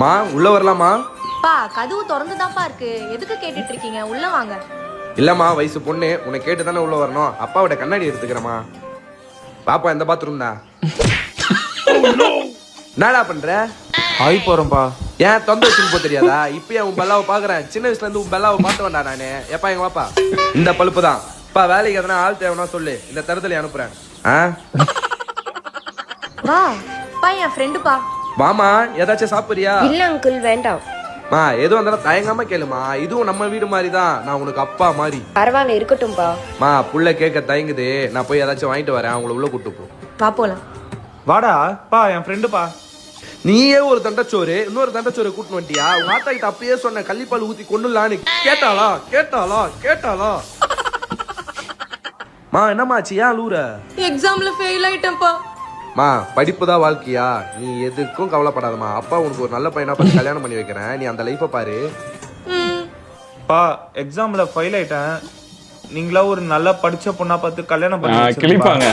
மா உள்ள வரலாமா? பா கதவு திறந்துதான்ப்பா இருக்கு, எதுக்கு கேட்டுட்டு இருக்கீங்க? உள்ள வாங்க. இல்லம்மா, வயசு பொண்ணு, உன்னை கேட்டு தானே உள்ள வரணும். அப்பாவோட கண்ணாடி எடுத்துக்கிறேம்மா. பாப்பா இந்த பாத்ரூம் தான். என்னடா பண்ற? ஆய் போறேன்ப்பா. ஏன் தொந்த வச்சுன்னு போ தெரியாதா? இப்பயே உன் பெல்லாவை பாக்குறேன். சின்ன வயசுல இருந்து உன் பெல்லாவை பார்த்து வேண்டா நானு. எப்பா எங்க வாப்பா இந்த பழுப்பு தான். பா வேலைக்கு எதனா ஆள் தேவைன்னா சொல்லு, இந்த தருதலை அனுப்புறேன். வா பா, என் ஃப்ரெண்டுப்பா. வாமா, ஏதாச்சும் சாப்பிடுறியா? இல்ல அங்கிள் வேண்டாம். மா எதுவும் வந்தாலும் தயங்காம கேளுமா. இதுவும் நம்ம வீடு மாதிரி தான். நான் உனக்கு அப்பா மாதிரி. பரவாயில்ல இருக்கட்டும்பா. மா புள்ள கேட்க தயங்குது. நான் போய் ஏதாச்சும் வாங்கிட்டு வரேன். அவங்கள உள்ள கூட்டு போ. வா போலாம். வாடா பா, என் ஃப்ரெண்டுப்பா. நீயே ஒரு தண்டச்சோறு இன்னொரு தண்டச்சோறு கூட்டு வந்துட்டியா? உங்க ஆத்தா கிட்ட அப்பயே சொன்ன கள்ளிப்பால் ஊத்தி கொண்டுலான்னு. கேட்டாளா கேட்டாளா கேட்டாளா? மா என்னமாச்சு, ஏன் அழுவுற? எக்ஸாம்ல ஃபெயில் ஆயிட்டேன்ப்பா. மா படிப்பு தான் வாழ்க்கையா? நீ எதுக்கும் கவலைப்படாதமா. அப்பா உனக்கு ஒரு நல்ல பையனா பார்த்து கல்யாணம் பண்ணி வைக்கிறேன். நீ அந்த லைஃபை பாரு. பா எக்ஸாம்ல ஃபெயில் ஆயிட்டேன். நீங்களா ஒரு நல்லா படிச்ச பொண்ணா பார்த்து கல்யாணம் பண்ணி கிளிப்பாங்க.